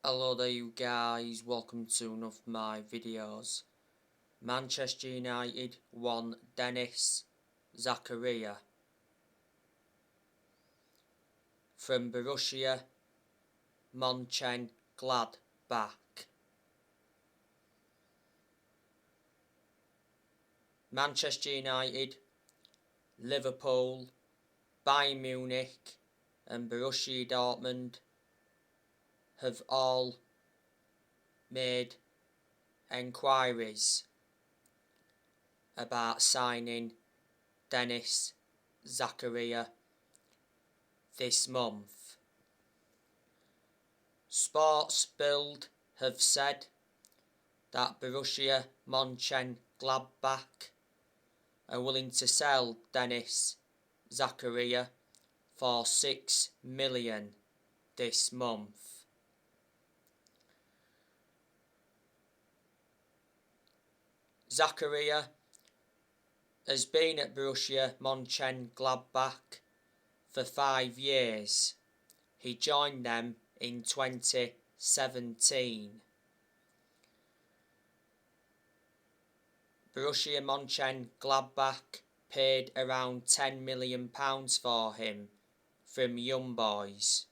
Hello there you guys, welcome to one of my videos. Manchester United won Denis Zakaria from Borussia Mönchengladbach. Manchester United, Liverpool, Bayern Munich and Borussia Dortmund have all made enquiries about signing Denis Zakaria this month. Sports Bild have said that Borussia Mönchengladbach are willing to sell Denis Zakaria for $6 million this month. Zakaria has been at Borussia Mönchengladbach for 5 years. He joined them in 2017. Borussia Mönchengladbach paid around £10 million for him from Young Boys.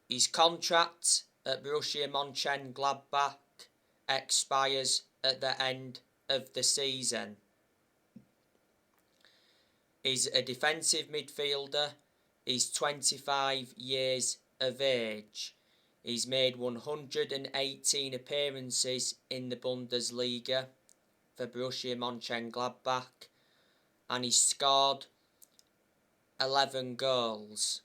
His contract at Borussia Mönchengladbach expires at the end of the season. He's a defensive midfielder. He's 25 years of age. He's made 118 appearances in the Bundesliga for Borussia Mönchengladbach and he's scored 11 goals.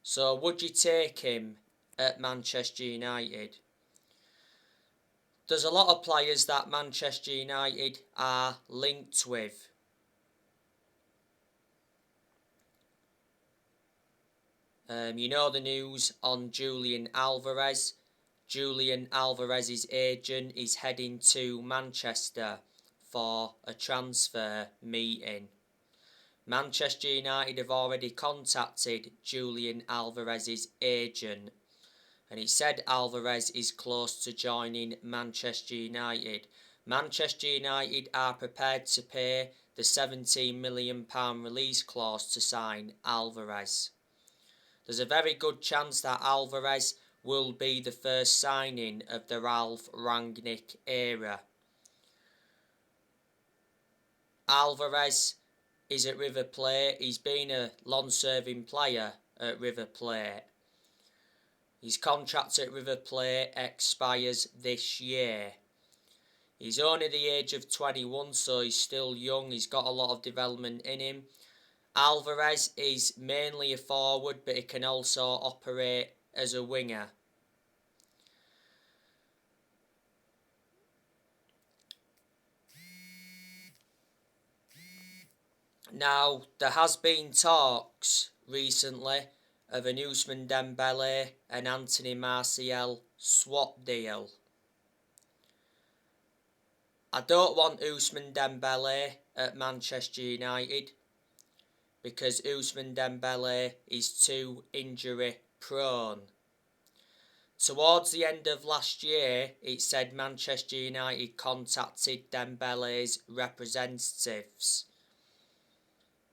So would you take him at Manchester United? There's a lot of players that Manchester United are linked with. You know the news on Julian Alvarez. Julian Alvarez's agent is heading to Manchester for a transfer meeting. Manchester United have already contacted Julian Alvarez's agent and he said Alvarez is close to joining Manchester United. Manchester United are prepared to pay the £17 million release clause to sign Alvarez. There's a very good chance that Alvarez will be the first signing of the Ralf Rangnick era. Alvarez is at River Plate. He's been a long-serving player at River Plate. His contract at River Plate expires this year. He's only the age of 21, so he's still young. He's got a lot of development in him. Alvarez is mainly a forward, but he can also operate as a winger. Now, there has been talks recently of an Ousmane Dembele and Anthony Martial swap deal. I don't want Ousmane Dembele at Manchester United because Ousmane Dembele is too injury prone. Towards the end of last year, it said Manchester United contacted Dembele's representatives.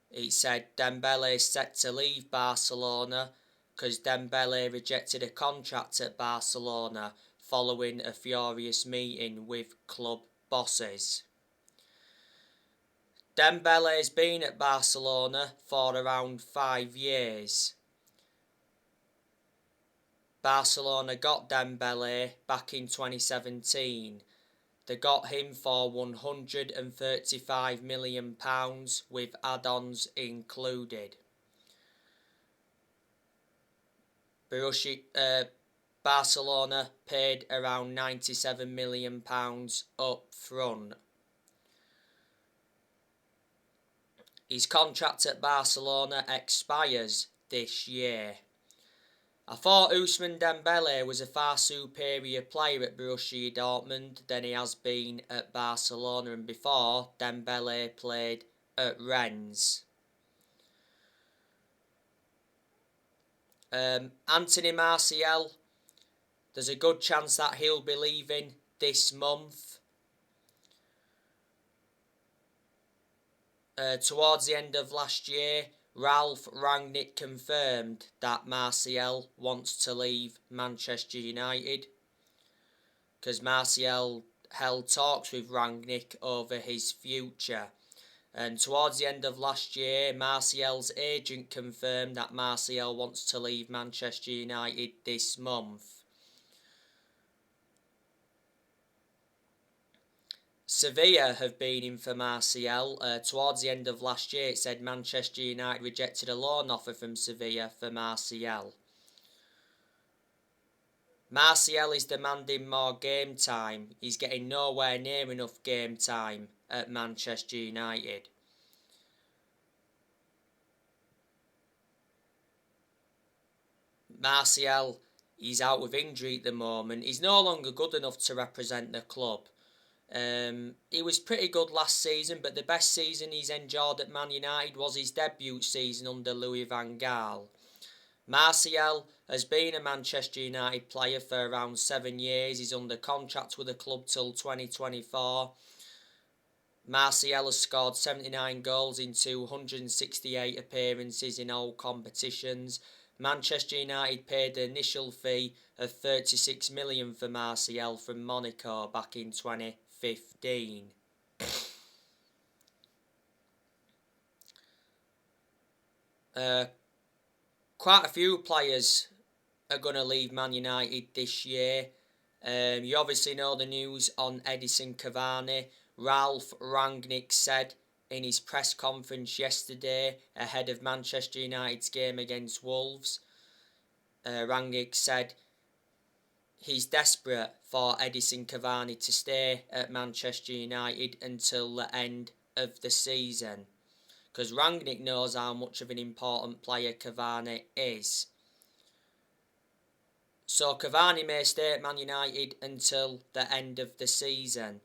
It said Dembele is set to leave Barcelona because Dembele rejected a contract at Barcelona following a furious meeting with club bosses. Dembele has been at Barcelona for around 5 years. Barcelona got Dembele back in 2017. They got him for £135 million with add-ons included. Barcelona paid around £97 million up front. His contract at Barcelona expires this year. I thought Ousmane Dembele was a far superior player at Borussia Dortmund than he has been at Barcelona, and before Dembele played at Rennes. Anthony Martial, there's a good chance that he'll be leaving this month. Towards the end of last year, Ralph Rangnick confirmed that Martial wants to leave Manchester United, because Martial held talks with Rangnick over his future. And towards the end of last year, Martial's agent confirmed that Martial wants to leave Manchester United this month. Sevilla have been in for Martial. Towards the end of last year, it said Manchester United rejected a loan offer from Sevilla for Martial. Martial is demanding more game time. He's getting nowhere near enough game time at Manchester United. Martial, he's out with injury at the moment. He's no longer good enough to represent the club. He was pretty good last season, but the best season he's enjoyed at Man United was his debut season under Louis van Gaal. Martial has been a Manchester United player for around 7 years. He's under contract with the club till 2024. Martial has scored 79 goals in 268 appearances in all competitions. Manchester United paid the initial fee of 36 million for Martial from Monaco back in 2015. Quite a few players are going to leave Man United this year. You obviously know the news on Edinson Cavani. Ralph Rangnick said in his press conference yesterday ahead of Manchester United's game against Wolves, Rangnick said he's desperate for Edinson Cavani to stay at Manchester United until the end of the season, because Rangnick knows how much of an important player Cavani is. So Cavani may stay at Man United until the end of the season.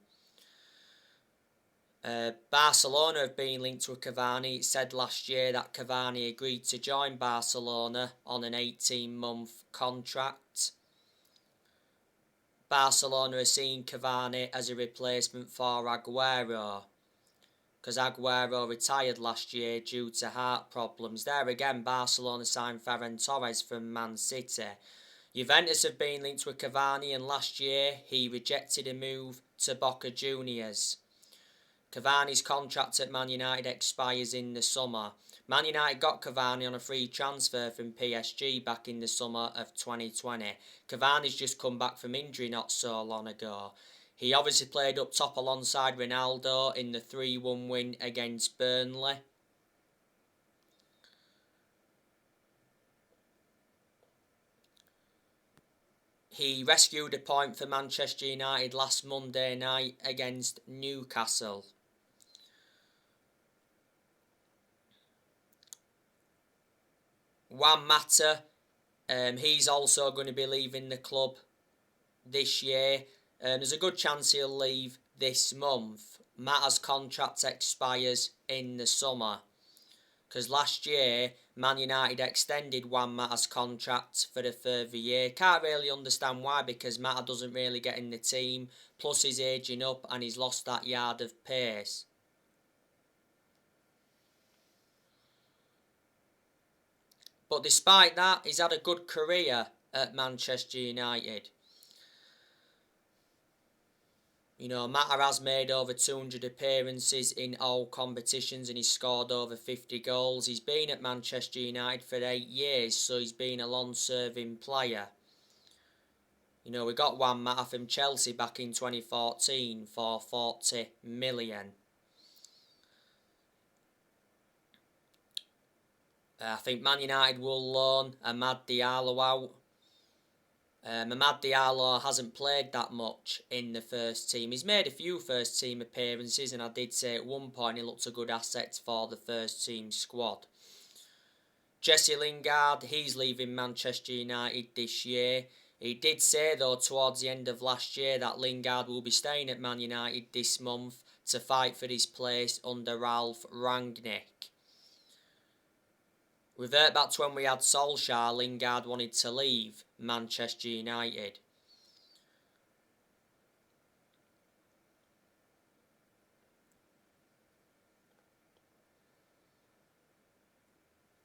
Barcelona have been linked with Cavani. It said last year that Cavani agreed to join Barcelona on an 18-month contract. Barcelona are seeing Cavani as a replacement for Aguero, because Aguero retired last year due to heart problems. There again, Barcelona signed Ferran Torres from Man City. Juventus have been linked with Cavani, and last year he rejected a move to Boca Juniors. Cavani's contract at Man United expires in the summer. Man United got Cavani on a free transfer from PSG back in the summer of 2020. Cavani's just come back from injury not so long ago. He obviously played up top alongside Ronaldo in the 3-1 win against Burnley. He rescued a point for Manchester United last Monday night against Newcastle. Juan Mata, he's also going to be leaving the club this year. There's a good chance he'll leave this month. Mata's contract expires in the summer, because last year Man United extended Juan Mata's contract for a further year. Can't really understand why, because Mata doesn't really get in the team, plus he's ageing up and he's lost that yard of pace. But despite that, he's had a good career at Manchester United. You know, Mata has made over 200 appearances in all competitions and he's scored over 50 goals. He's been at Manchester United for 8 years, so he's been a long-serving player. You know, we got Juan Mata from Chelsea back in 2014 for 40 million. I think Man United will loan Amad Diallo out. Amad Diallo hasn't played that much in the first team. He's made a few first team appearances, and I did say at one point he looked a good asset for the first team squad. Jesse Lingard, he's leaving Manchester United this year. He did say though towards the end of last year that Lingard will be staying at Man United this month to fight for his place under Ralph Rangnick. Revert back to when we had Solskjaer, Lingard wanted to leave Manchester United.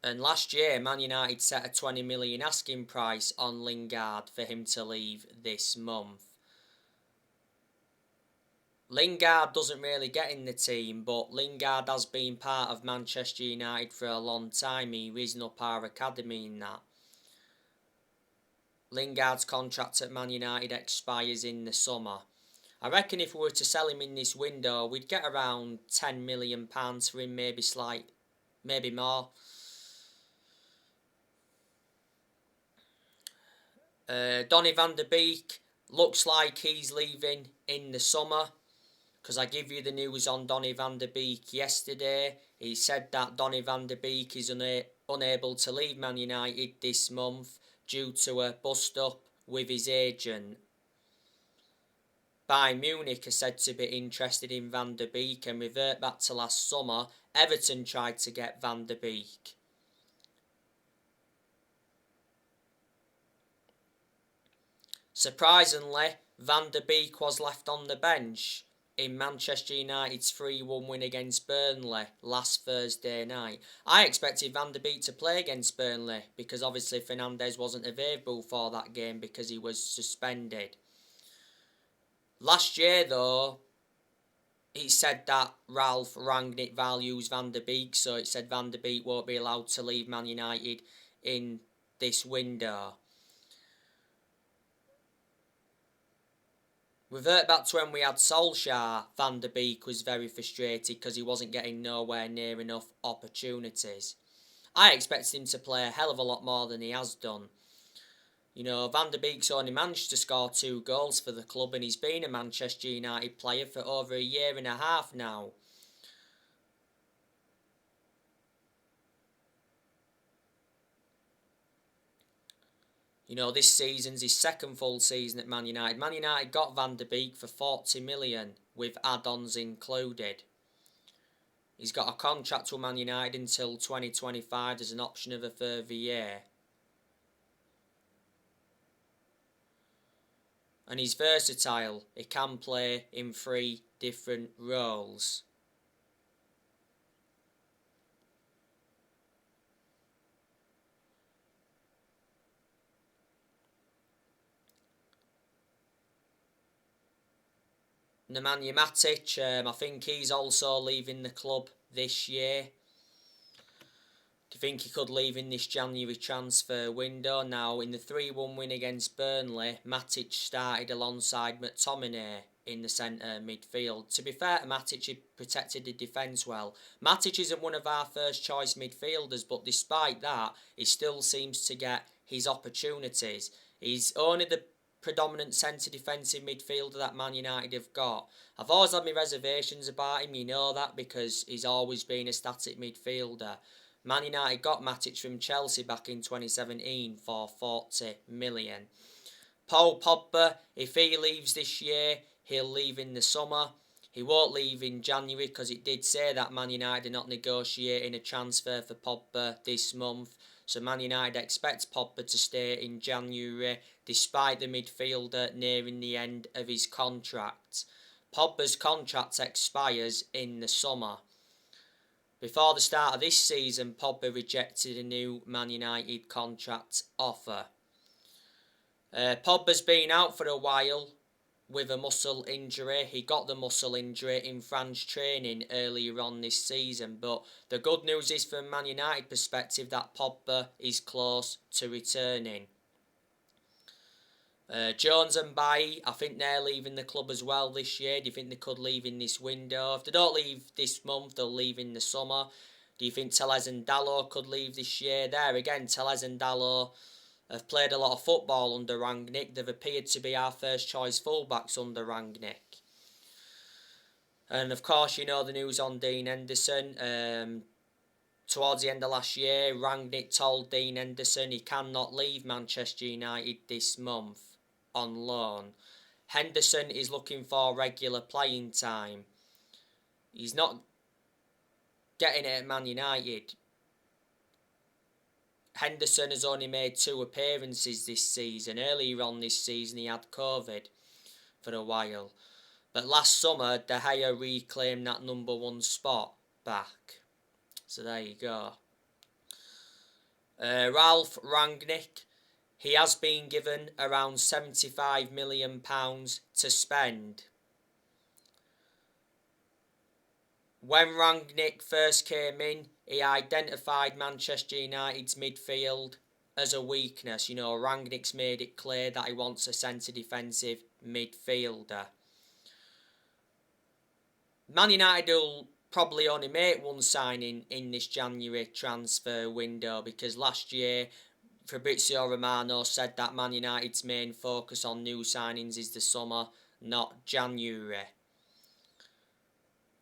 And last year, Man United set a 20 million asking price on Lingard for him to leave this month. Lingard doesn't really get in the team, but Lingard has been part of Manchester United for a long time. He risen up our academy in that. Lingard's contract at Man United expires in the summer. I reckon if we were to sell him in this window, we'd get around £10 million for him, maybe more. Donny van der Beek looks like he's leaving in the summer, because I give you the news on Donny van der Beek yesterday. He said that Donny van der Beek is unable to leave Man United this month due to a bust-up with his agent. Bayern Munich are said to be interested in Van der Beek, and revert back to last summer, Everton tried to get Van der Beek. Surprisingly, Van der Beek was left on the bench in Manchester United's 3-1 win against Burnley last Thursday night. I expected Van der Beek to play against Burnley because obviously Fernandes wasn't available for that game because he was suspended. Last year though, it said that Ralph Rangnick values Van der Beek, so it said Van der Beek won't be allowed to leave Man United in this window. Revert back to when we had Solskjaer, Van der Beek was very frustrated because he wasn't getting nowhere near enough opportunities. I expected him to play a hell of a lot more than he has done. You know, Van der Beek's only managed to score 2 goals for the club, and he's been a Manchester United player for over a year and a half now. You know, this season's his second full season at Man United. Man United got Van der Beek for 40 million, with add-ons included. He's got a contract with Man United until 2025. There's an option of a further year. And he's versatile. He can play in 3 different roles. Nemanja Matic, I think he's also leaving the club this year. Do you think he could leave in this January transfer window? Now, in the 3-1 win against Burnley, Matic started alongside McTominay in the centre midfield. To be fair to Matic, he protected the defence well. Matic isn't one of our first choice midfielders, but despite that, he still seems to get his opportunities. He's only the predominant centre defensive midfielder that Man United have got. I've always had my reservations about him, you know that, because he's always been a static midfielder. Man United got Matic from Chelsea back in 2017 for 40 million. Paul Pogba, if he leaves this year, he'll leave in the summer. He won't leave in January because it did say that Man United are not negotiating a transfer for Pogba this month. So Man United expects Pogba to stay in January despite the midfielder nearing the end of his contract. Pogba's contract expires in the summer. Before the start of this season, Pogba rejected a new Man United contract offer. Pogba's been out for a while with a muscle injury. He got the muscle injury in France training earlier on this season, but the good news is from Man United perspective that Pogba is close to returning. Jones and Bailly, I think they're leaving the club as well this year. Do you think they could leave in this window? If they don't leave this month, they'll leave in the summer. Do you think Tellez and Dalot could leave this year? There again, Tellez and Dalot have played a lot of football under Rangnick. They've appeared to be our first choice fullbacks under Rangnick. And of course, you know the news on Dean Henderson. Towards the end of last year, Rangnick told Dean Henderson he cannot leave Manchester United this month on loan. Henderson is looking for regular playing time. He's not getting it at Man United. Henderson has only made 2 appearances this season. Earlier on this season he had COVID for a while. But last summer, De Gea reclaimed that number 1 spot back. So there you go. Ralph Rangnick, he has been given around £75 million to spend. When Rangnick first came in, he identified Manchester United's midfield as a weakness. You know, Rangnick's made it clear that he wants a centre defensive midfielder. Man United will probably only make 1 signing in this January transfer window, because last year Fabrizio Romano said that Man United's main focus on new signings is the summer, not January.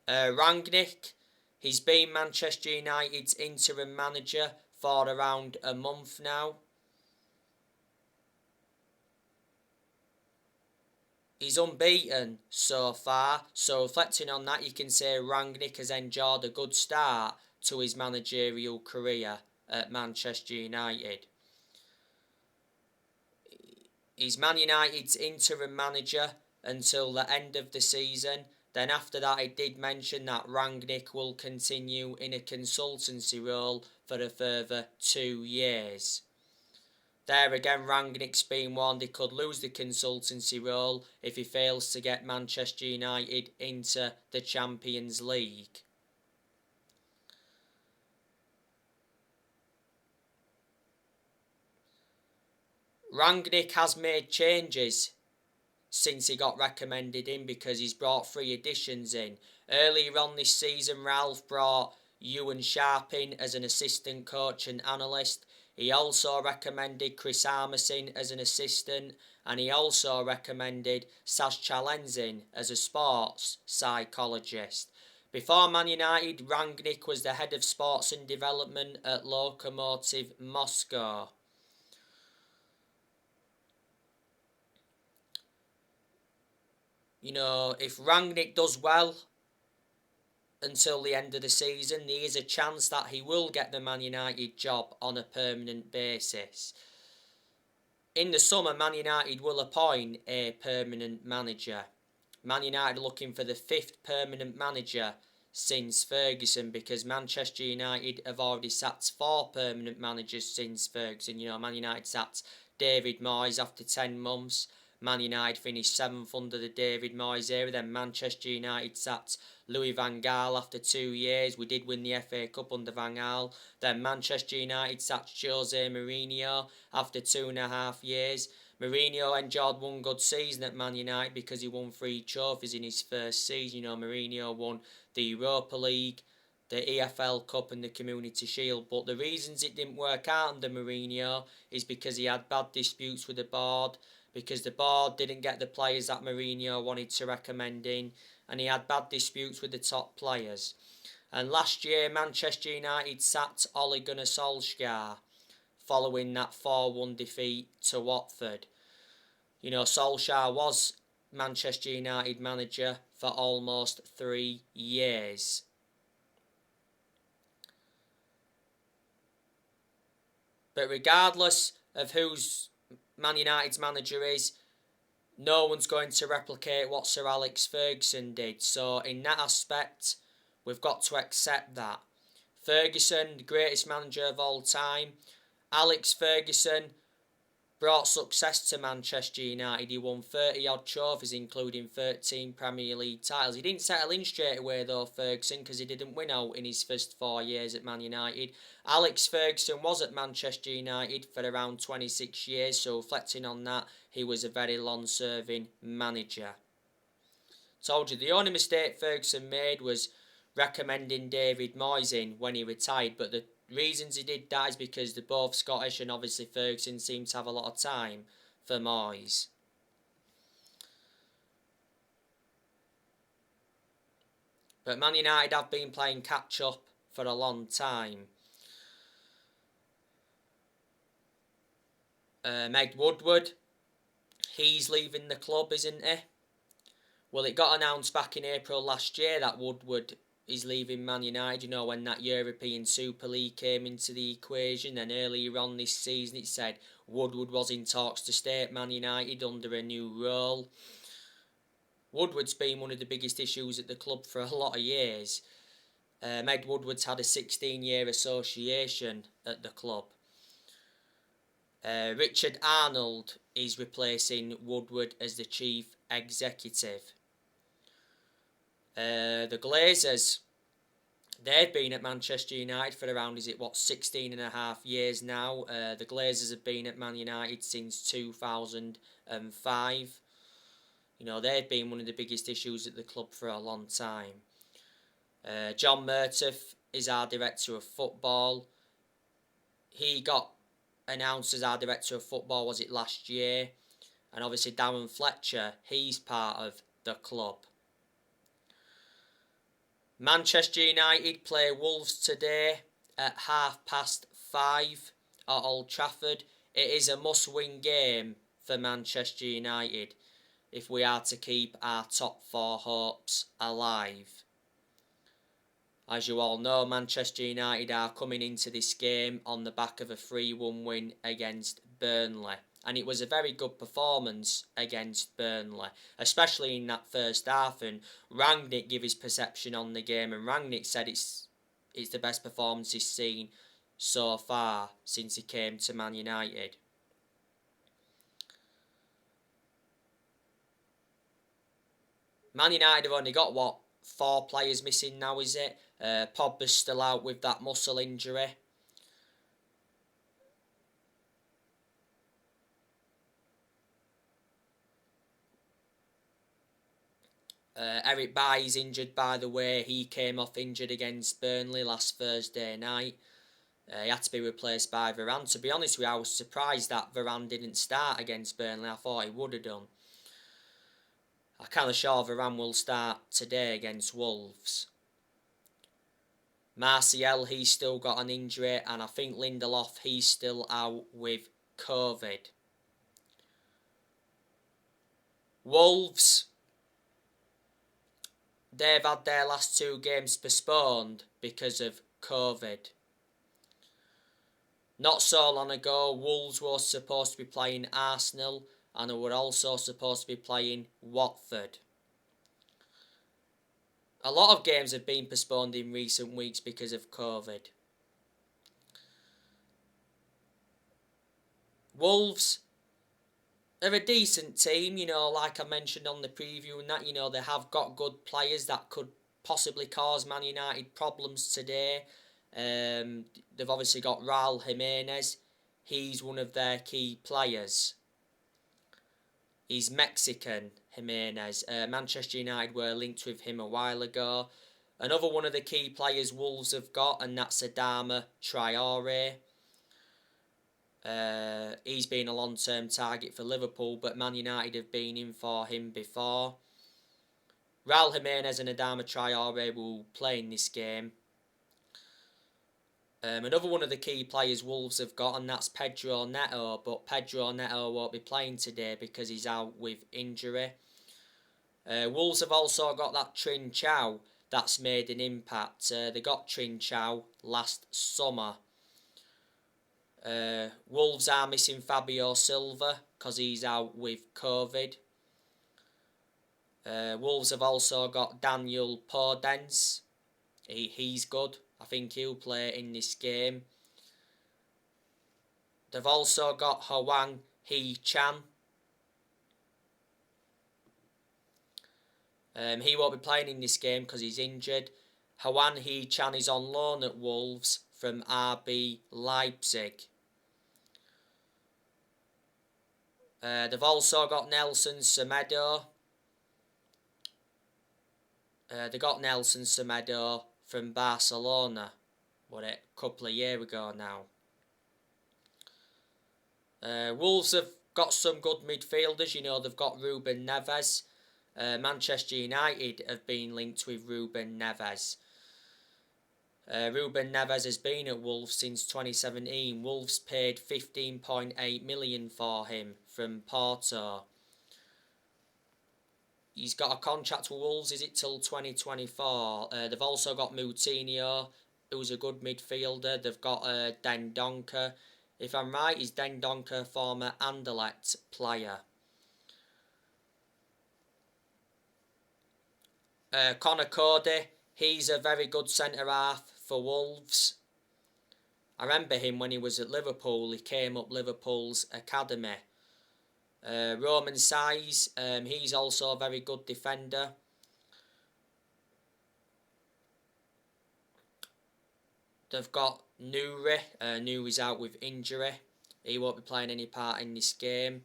Rangnick, he's been Manchester United's interim manager for around a month now. He's unbeaten so far, so reflecting on that, you can say Rangnick has enjoyed a good start to his managerial career at Manchester United. He's Man United's interim manager until the end of the season. Then after that, I did mention that Rangnick will continue in a consultancy role for a further 2 years. There again, Rangnick's been warned he could lose the consultancy role if he fails to get Manchester United into the Champions League. Rangnick has made changes since he got recommended in, because he's brought 3 additions in. Earlier on this season, Ralph brought Ewan Sharp in as an assistant coach and analyst. He also recommended Chris Armisen as an assistant, and he also recommended Saz Chalenzin as a sports psychologist. Before Man United, Rangnick was the head of sports and development at Lokomotiv Moscow. You know, if Rangnick does well until the end of the season, there is a chance that he will get the Man United job on a permanent basis. In the summer, Man United will appoint a permanent manager. Man United are looking for the 5th permanent manager since Ferguson, because Manchester United have already sacked 4 permanent managers since Ferguson. You know, Man United sacked David Moyes after 10 months. Man United finished 7th under the David Moyes era. Then Manchester United sacked Louis van Gaal after 2 years. We did win the FA Cup under Van Gaal. Then Manchester United sacked Jose Mourinho after 2.5 years. Mourinho enjoyed 1 good season at Man United because he won 3 trophies in his first season. You know, Mourinho won the Europa League, the EFL Cup and the Community Shield. But the reasons it didn't work out under Mourinho is because he had bad disputes with the board, because the board didn't get the players that Mourinho wanted to recommend in, and he had bad disputes with the top players. And last year, Manchester United sacked Ole Gunnar Solskjaer following that 4-1 defeat to Watford. You know, Solskjaer was Manchester United manager for almost 3 years. But regardless of who's Man United's manager is, no one's going to replicate what Sir Alex Ferguson did. So in that aspect, we've got to accept that. Ferguson, the greatest manager of all time. Alex Ferguson brought success to Manchester United. He won 30 odd trophies, including 13 Premier League titles. He didn't settle in straight away though, Ferguson, because he didn't win out in his first 4 years at Man United. Alex Ferguson was at Manchester United for around 26 years, so reflecting on that, he was a very long-serving manager. Told you, the only mistake Ferguson made was recommending David Moyes in when he retired, but the reasons he did that is because they're both Scottish, and obviously Ferguson seemed to have a lot of time for Moyes. But Man United have been playing catch-up for a long time. Meg Woodward, he's leaving the club, isn't he? Well, it got announced back in April last year that Woodward he's leaving Man United. You know, when that European Super League came into the equation, and earlier on this season it said Woodward was in talks to stay at Man United under a new role. Woodward's been one of the biggest issues at the club for a lot of years. Ed Woodward's had a 16-year association at the club. Richard Arnold is replacing Woodward as the chief executive. The Glazers, they've been at Manchester United for around, 16 and a half years now. The Glazers have been at Man United since 2005. You know, they've been one of the biggest issues at the club for a long time. John Murtough is our director of football. He got announced as our director of football, was it last year? And obviously Darren Fletcher, he's part of the club. Manchester United play Wolves today at 5:30 at Old Trafford. It is a must-win game for Manchester United if we are to keep our top four hopes alive. As you all know, Manchester United are coming into this game on the back of a 3-1 win against Burnley. And it was a very good performance against Burnley, especially in that first half. And Rangnick gave his perception on the game, and Rangnick said it's the best performance he's seen so far since he came to Man United. Man United have only got, 4 players missing now, is it? Pogba's still out with that muscle injury. Eric Bailly's injured, by the way. He came off injured against Burnley last Thursday night. He had to be replaced by Varane. To be honest with you, I was surprised that Varane didn't start against Burnley. I thought he would have done. I'm kind of sure Varane will start today against Wolves. Martial, he's still got an injury, and I think Lindelof, he's still out with COVID. Wolves, they've had their last 2 games postponed because of COVID. Not so long ago, Wolves were supposed to be playing Arsenal, and they were also supposed to be playing Watford. A lot of games have been postponed in recent weeks because of COVID. Wolves are a decent team, you know, like I mentioned on the preview and that, you know, they have got good players that could possibly cause Man United problems today. They've obviously got Raul Jimenez. He's one of their key players. He's Mexican, Jimenez. Manchester United were linked with him a while ago. Another one of the key players Wolves have got, and that's Adama Traore. He's been a long-term target for Liverpool, but Man United have been in for him before. Raul Jimenez and Adama Traore will play in this game. Another one of the key players Wolves have got, and that's Pedro Neto, but Pedro Neto won't be playing today because he's out with injury. Wolves have also got that Trincao that's made an impact. They got Trincao last summer. Wolves are missing Fabio Silva because he's out with COVID. Wolves have also got Daniel Podence. He's good. I think he'll play in this game. They've also got Hwang Hee-chan. He won't be playing in this game because he's injured. Hwang Hee-chan is on loan at Wolves from RB Leipzig. They've also got Nelson Semedo. They got Nelson Semedo from Barcelona, a couple of years ago now. Wolves have got some good midfielders. You know, they've got Ruben Neves. Manchester United have been linked with Ruben Neves. Ruben Neves has been at Wolves since 2017. Wolves paid 15.8 million for him from Porto. He's got a contract with Wolves, is it till 2024? They've also got Moutinho, who's a good midfielder. They've got Dendoncker. If I'm right, is Dendoncker former Anderlecht player. Connor Cody, he's a very good centre-half for Wolves. I remember him when he was at Liverpool. He came up Liverpool's academy. Roman Size, he's also a very good defender. They've got Nuri. Nuri's out with injury. He won't be playing any part in this game.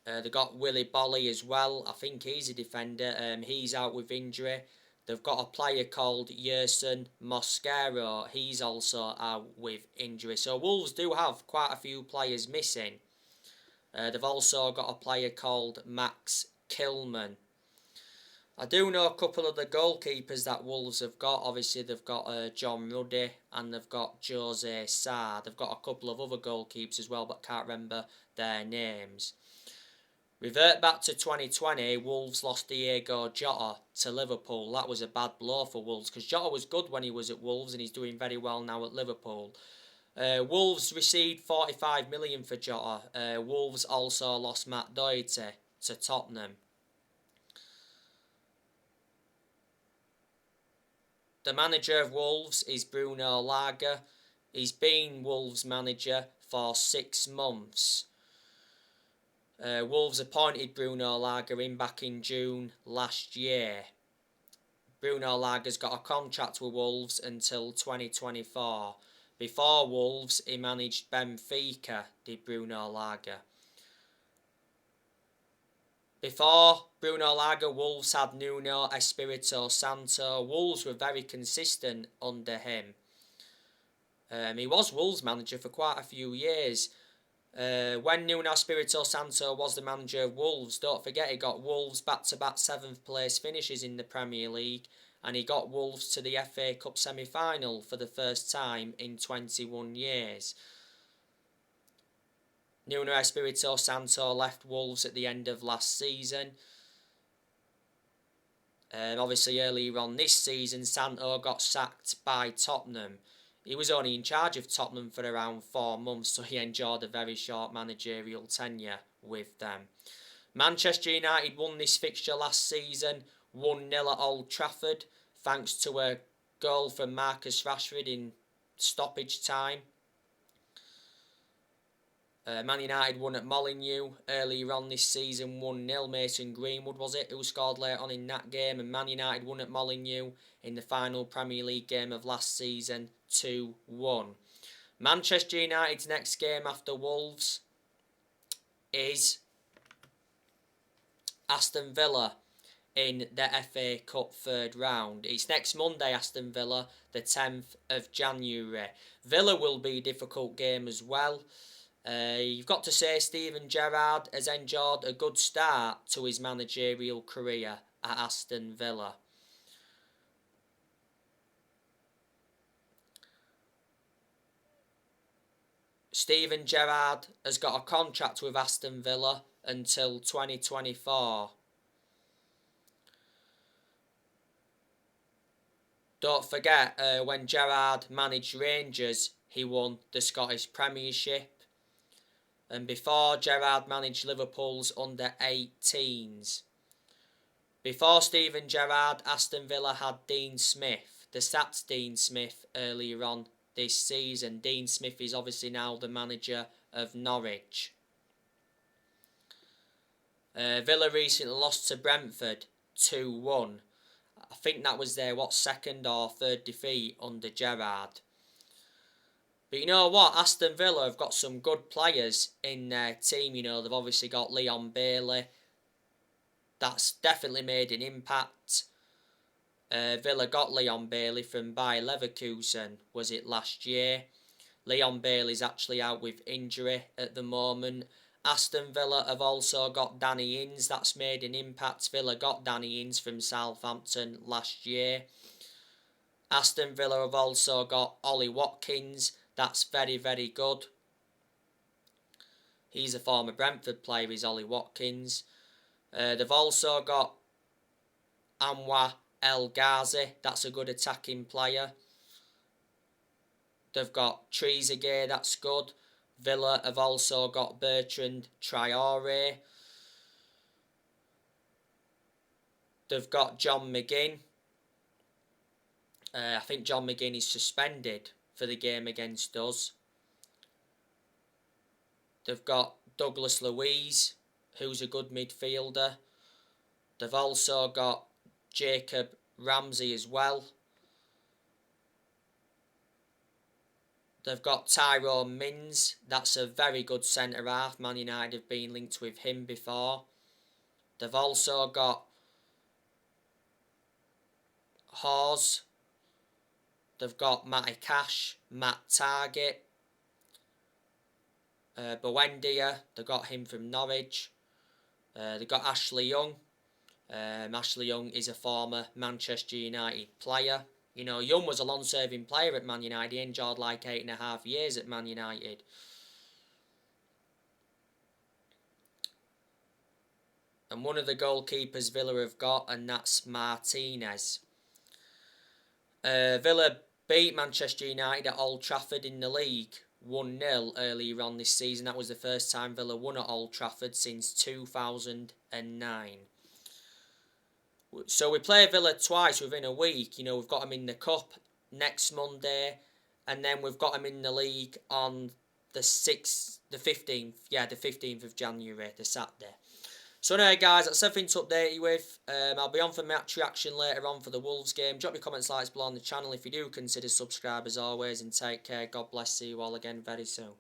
They've got Willy Bolly as well. I think he's a defender. He's out with injury. They've got a player called Yerson Mosquero. He's also out with injury. So Wolves do have quite a few players missing. They've also got a player called Max Kilman. I do know a couple of the goalkeepers that Wolves have got. Obviously, they've got John Ruddy and they've got Jose Sarr. They've got a couple of other goalkeepers as well, but can't remember their names. Revert back to 2020, Wolves lost Diego Jota to Liverpool. That was a bad blow for Wolves because Jota was good when he was at Wolves and he's doing very well now at Liverpool. Wolves received 45 million for Jota. Wolves also lost Matt Doherty to Tottenham. The manager of Wolves is Bruno Lage. He's been Wolves manager for 6 months. Wolves appointed Bruno Lage back in June last year. Bruno Lage's got a contract with Wolves until 2024. Before Wolves, he managed Benfica, did Bruno Lage. Before Bruno Lage, Wolves had Nuno Espirito Santo. Wolves were very consistent under him. He was Wolves manager for quite a few years. When Nuno Espirito Santo was the manager of Wolves, don't forget he got Wolves back-to-back 7th place finishes in the Premier League and he got Wolves to the FA Cup semi-final for the first time in 21 years. Nuno Espirito Santo left Wolves at the end of last season. Obviously earlier on this season, Santo got sacked by Tottenham. He was only in charge of Tottenham for around 4 months, so he enjoyed a very short managerial tenure with them. Manchester United won this fixture last season, 1-0 at Old Trafford, thanks to a goal from Marcus Rashford in stoppage time. Man United won at Molineux earlier on this season, 1-0. Mason Greenwood was it who scored later on in that game, and Man United won at Molineux in the final Premier League game of last season, 2-1. Manchester United's next game after Wolves is Aston Villa in the FA Cup 3rd round. It's next Monday, Aston Villa, the 10th of January. Villa will be a difficult game as well. You've got to say Steven Gerrard has enjoyed a good start to his managerial career at Aston Villa. Steven Gerrard has got a contract with Aston Villa until 2024. Don't forget, when Gerrard managed Rangers, he won the Scottish Premiership. And before, Gerrard managed Liverpool's under-18s. Before Steven Gerrard, Aston Villa had Dean Smith. They sacked Dean Smith earlier on this season. Dean Smith is obviously now the manager of Norwich. Villa recently lost to Brentford 2-1. I think that was their, 2nd or 3rd defeat under Gerrard. But you know what? Aston Villa have got some good players in their team. You know, they've obviously got Leon Bailey. That's definitely made an impact. Villa got Leon Bailey from Bayer Leverkusen, was it last year? Leon Bailey's actually out with injury at the moment. Aston Villa have also got Danny Ings. That's made an impact. Villa got Danny Ings from Southampton last year. Aston Villa have also got Ollie Watkins. That's very, very good. He's a former Brentford player, is Ollie Watkins. They've also got Anwar El Ghazi, that's a good attacking player. They've got Trezeguet, that's good. Villa have also got Bertrand Traore. They've got John McGinn. I think John McGinn is suspended for the game against us. They've got Douglas Luiz, who's a good midfielder. They've also got Jacob Ramsey as well. They've got Tyrone Mings. That's a very good centre-half. Man United have been linked with him before. They've also got Hawes. They've got Matty Cash, Matt Target, Buendia. They got him from Norwich. They've got Ashley Young. Ashley Young is a former Manchester United player. You know, Young was a long-serving player at Man United. He enjoyed like 8.5 years at Man United. And one of the goalkeepers Villa have got, and that's Martinez. Villa beat Manchester United at Old Trafford in the league 1-0 earlier on this season. That was the first time Villa won at Old Trafford since 2009. So we play Villa twice within a week. You know, we've got them in the Cup next Monday, and then we've got them in the league on the 15th. Yeah, the 15th of January, the Saturday. So anyway, guys, that's everything to update you with. I'll be on for match reaction later on for the Wolves game. Drop your comments, likes below on the channel if you do consider subscribe as always, and take care. God bless. See you all again very soon.